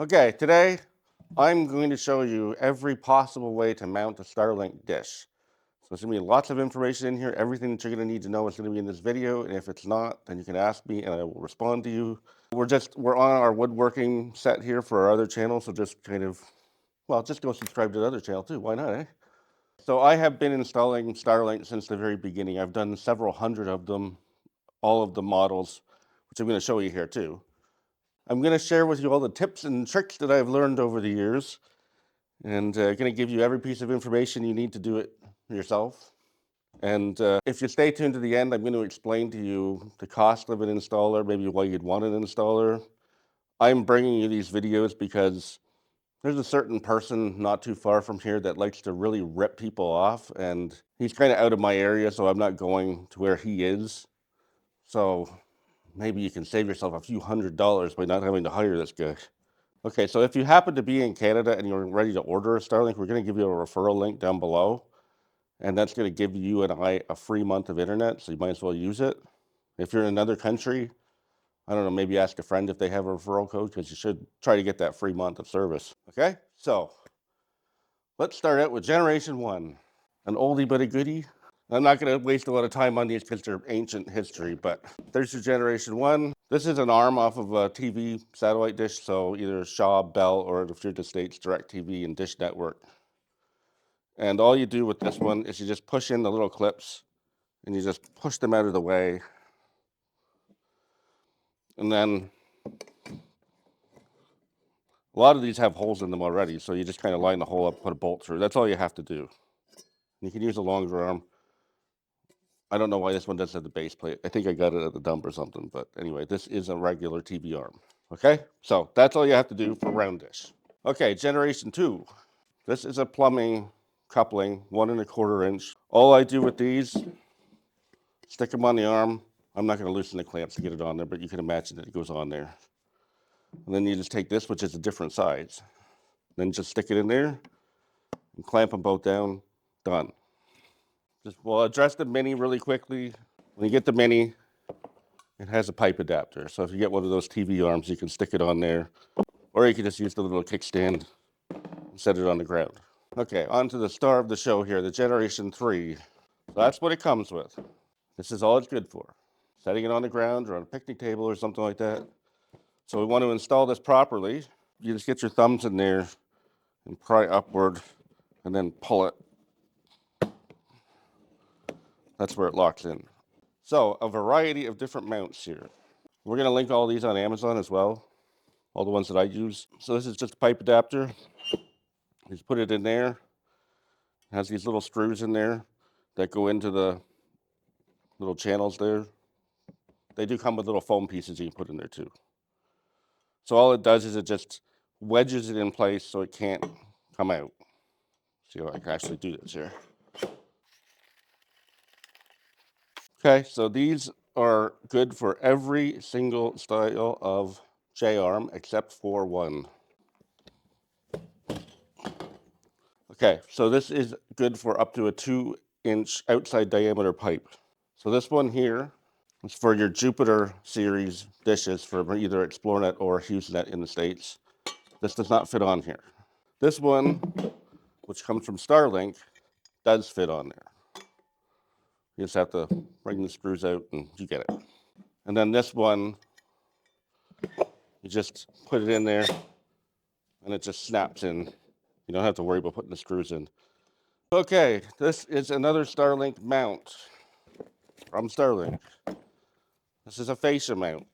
Okay, today I'm going to show you every possible way to mount a Starlink dish. So there's going to be lots of information in here. Everything that you're going to need to know is going to be in this video. And if it's not, then you can ask me and I will respond to you. We're on our woodworking set here for our other channel. So just just go subscribe to the other channel too. Why not, eh? So I have been installing Starlink since the very beginning. I've done several hundred of them, all of the models, which I'm going to show you here too. I'm going to share with you all the tips and tricks that I've learned over the years, and going to give you every piece of information you need to do it yourself. And if you stay tuned to the end, I'm going to explain to you the cost of an installer, maybe why you'd want an installer. I'm bringing you these videos because there's a certain person not too far from here that likes to really rip people off, and he's kind of out of my area, so I'm not going to where he is. So maybe you can save yourself a few $100s by not having to hire this guy. Okay, so if you happen to be in Canada and you're ready to order a Starlink, we're going to give you a referral link down below. And that's going to give you and I a free month of internet, so you might as well use it. If you're in another country, I don't know, maybe ask a friend if they have a referral code, because you should try to get that free month of service. Okay, so let's start out with Generation 1, an oldie but a goodie. I'm not going to waste a lot of time on these because they're ancient history, but there's your Generation 1. This is an arm off of a TV satellite dish, so either Shaw, Bell, or if you're the States, DirecTV and Dish Network. And all you do with this one is you just push in the little clips, and you just push them out of the way. And then a lot of these have holes in them already, so you just kind of line the hole up, put a bolt through. That's all you have to do. You can use a longer arm. I don't know why this one doesn't have the base plate. I think I got it at the dump or something, but anyway, this is a regular TV arm. Okay, so that's all you have to do for round dish. Okay, Generation 2. This is a plumbing coupling, 1¼ inch. All I do with these, stick them on the arm. I'm not going to loosen the clamps to get it on there, but you can imagine that it goes on there. And then you just take this, which is a different size. Then just stick it in there and clamp them both down. Done. We'll address the Mini really quickly. When you get the Mini, it has a pipe adapter. So if you get one of those TV arms, you can stick it on there. Or you can just use the little kickstand and set it on the ground. Okay, on to the star of the show here, the Generation 3. So that's what it comes with. This is all it's good for. Setting it on the ground or on a picnic table or something like that. So we want to install this properly. You just get your thumbs in there and pry upward and then pull it. That's where it locks in. So a variety of different mounts here. We're going to link all these on Amazon as well, all the ones that I use. So this is just a pipe adapter. You just put it in there. It has these little screws in there that go into the little channels there. They do come with little foam pieces you can put in there too. So all it does is it just wedges it in place so it can't come out. See if I can actually do this here. Okay, so these are good for every single style of J-arm except for one. Okay, so this is good for up to a 2-inch outside diameter pipe. So this one here is for your Jupiter series dishes for either ExploreNet or HughesNet in the States. This does not fit on here. This one, which comes from Starlink, does fit on there. You just have to bring the screws out and you get it. And then this one, you just put it in there and it just snaps in. You don't have to worry about putting the screws in. Okay, this is another Starlink mount from Starlink. This is a fascia mount.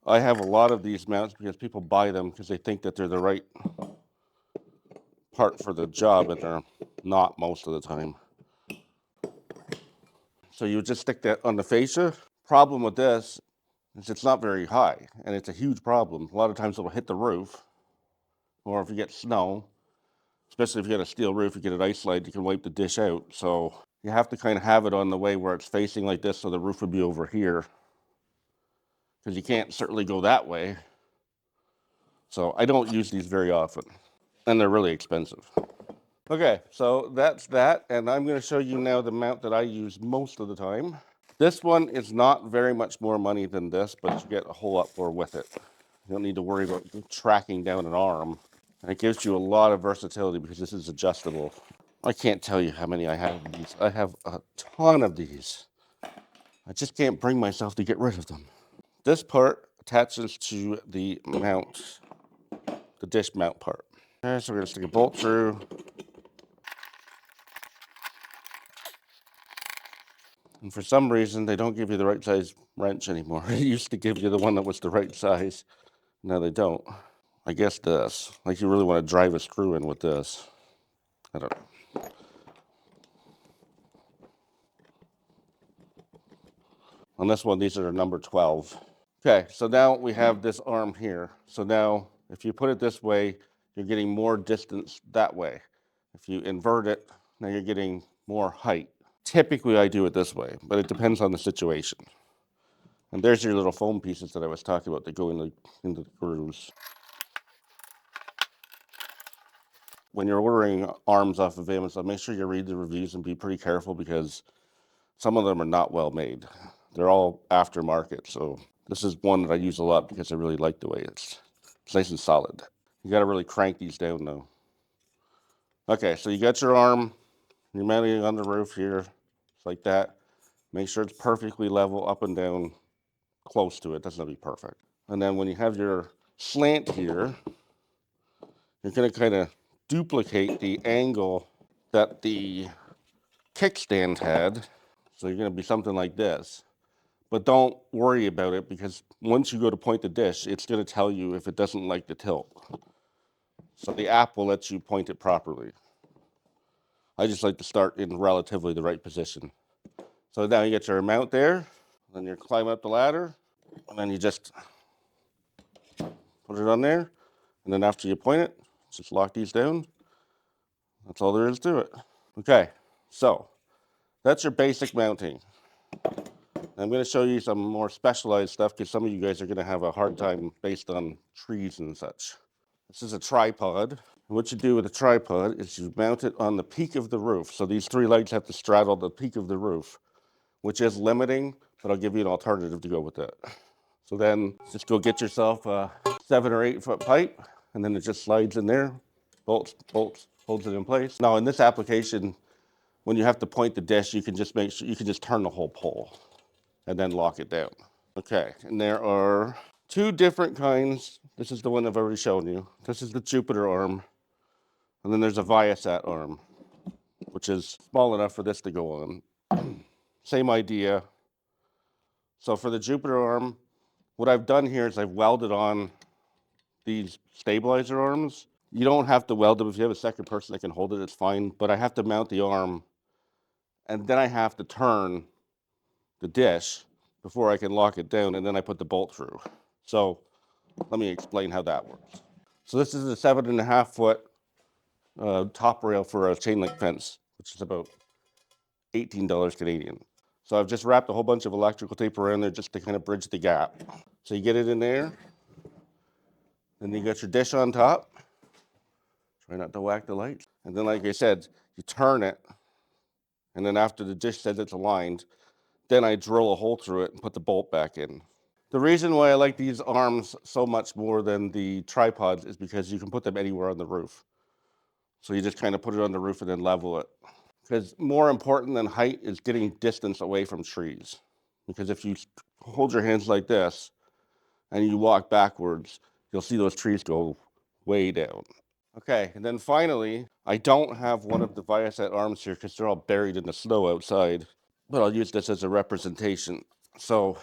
I have a lot of these mounts because people buy them because they think that they're the right part for the job, and they're not most of the time. So you just stick that on the fascia. Problem with this is it's not very high, and it's a huge problem. A lot of times it'll hit the roof, or if you get snow, especially if you get a steel roof, you get an ice slide, you can wipe the dish out. So you have to kind of have it on the way where it's facing like this, so the roof would be over here, because you can't certainly go that way. So I don't use these very often, and they're really expensive. Okay, so that's that, and I'm going to show you now the mount that I use most of the time. This one is not very much more money than this, but you get a whole lot more with it. You don't need to worry about tracking down an arm. And it gives you a lot of versatility because this is adjustable. I can't tell you how many I have of these. I have a ton of these. I just can't bring myself to get rid of them. This part attaches to the mount, the dish mount part. Okay, so we're gonna stick a bolt through. And for some reason, they don't give you the right size wrench anymore. It used to give you the one that was the right size. Now they don't. I guess this. Like you really want to drive a screw in with this. I don't know. On this one, these are number 12. Okay, so now we have this arm here. So now, if you put it this way, you're getting more distance that way. If you invert it, now you're getting more height. Typically, I do it this way, but it depends on the situation. And there's your little foam pieces that I was talking about that go into the grooves. When you're ordering arms off of Amazon, make sure you read the reviews and be pretty careful because some of them are not well made. They're all aftermarket, so this is one that I use a lot because I really like the way it's nice and solid. You got to really crank these down though. Okay, so you got your arm, you're mounting it on the roof here, just like that. Make sure it's perfectly level up and down, close to it. Doesn't have to be perfect. And then when you have your slant here, you're going to kind of duplicate the angle that the kickstand had. So you're going to be something like this. But don't worry about it because once you go to point the dish, it's going to tell you if it doesn't like the tilt. So the app will let you point it properly. I just like to start in relatively the right position. So now you get your mount there, then you climb up the ladder, and then you just put it on there. And then after you point it, just lock these down. That's all there is to it. Okay, so that's your basic mounting. I'm going to show you some more specialized stuff because some of you guys are going to have a hard time based on trees and such. This is a tripod. What you do with a tripod is you mount it on the peak of the roof. So these three legs have to straddle the peak of the roof, which is limiting, but I'll give you an alternative to go with that. So then just go get yourself a 7 or 8 foot pipe, and then it just slides in there, bolts, holds it in place. Now in this application, when you have to point the dish, you can just make sure you can just turn the whole pole and then lock it down. Okay, and there are 2 different kinds. This is the one I've already shown you. This is the Jupiter arm, and then there's a Viasat arm, which is small enough for this to go on. Same idea. So for the Jupiter arm, what I've done here is I've welded on these stabilizer arms. You don't have to weld them. If you have a second person that can hold it, it's fine. But I have to mount the arm, and then I have to turn the dish before I can lock it down, and then I put the bolt through. So let me explain how that works. So this is a 7.5 foot top rail for a chain link fence, which is about $18 Canadian. So I've just wrapped a whole bunch of electrical tape around there just to kind of bridge the gap. So you get it in there, then you got your dish on top. Try not to whack the lights. And then, like I said, you turn it, and then after the dish says it's aligned, then I drill a hole through it and put the bolt back in. The reason why I like these arms so much more than the tripods is because you can put them anywhere on the roof. So you just kind of put it on the roof and then level it. Because more important than height is getting distance away from trees. Because if you hold your hands like this and you walk backwards, you'll see those trees go way down. Okay, and then finally, I don't have one of the Viasat arms here because they're all buried in the snow outside, but I'll use this as a representation. So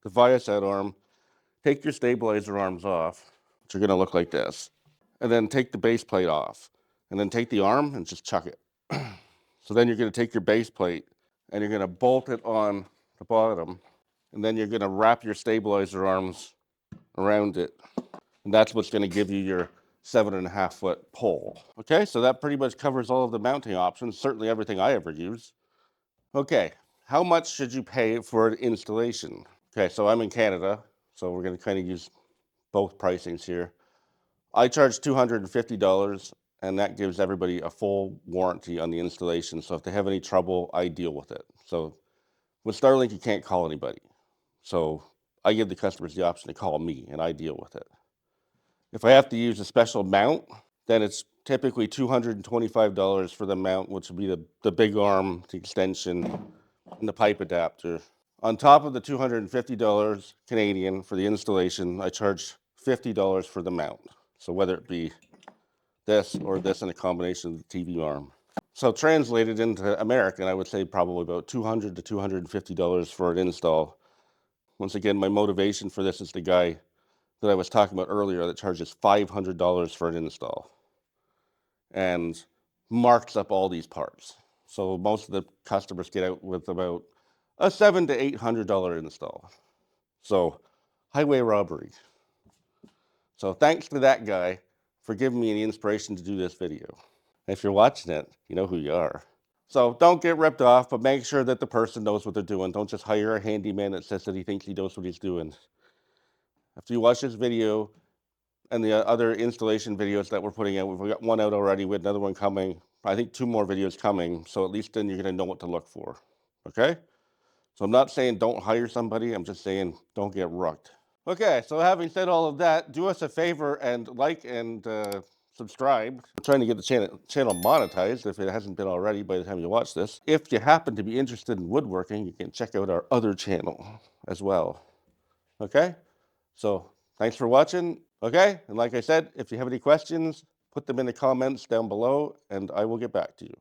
the Viasat arm, take your stabilizer arms off, which are going to look like this, and then take the base plate off, and then take the arm and just chuck it. So then you're going to take your base plate and you're going to bolt it on the bottom, and then you're going to wrap your stabilizer arms around it. And that's what's going to give you your 7.5 foot pole. Okay, so that pretty much covers all of the mounting options, certainly everything I ever use. Okay, how much should you pay for an installation? Okay, so I'm in Canada, so we're going to kind of use both pricings here. I charge $250, and that gives everybody a full warranty on the installation. So if they have any trouble, I deal with it. So With Starlink, you can't call anybody. So I give the customers the option to call me and I deal with it. If I have to use a special mount, then it's typically $225 for the mount, which would be the big arm, the extension, and the pipe adapter. On top of the $250 Canadian for the installation, I charge $50 for the mount. So whether it be this or this in a combination of the TV arm. So translated into American, I would say probably about $200 to $250 for an install. Once again, my motivation for this is the guy that I was talking about earlier that charges $500 for an install and marks up all these parts. So most of the customers get out with about a $700 to $800 install. So highway robbery. So thanks to that guy for giving me the inspiration to do this video. If you're watching it, you know who you are. So don't get ripped off, but make sure that the person knows what they're doing. Don't just hire a handyman that says that he thinks he knows what he's doing. After you watch this video and the other installation videos that we're putting out, we've got one out already with another one coming. I think 2 more videos coming. So at least then you're going to know what to look for. Okay? So I'm not saying don't hire somebody. I'm just saying don't get rooked. Okay, so having said all of that, do us a favor and like and subscribe. We're trying to get the channel monetized if it hasn't been already by the time you watch this. If you happen to be interested in woodworking, you can check out our other channel as well. Okay? So thanks for watching. Okay? And like I said, if you have any questions, put them in the comments down below and I will get back to you.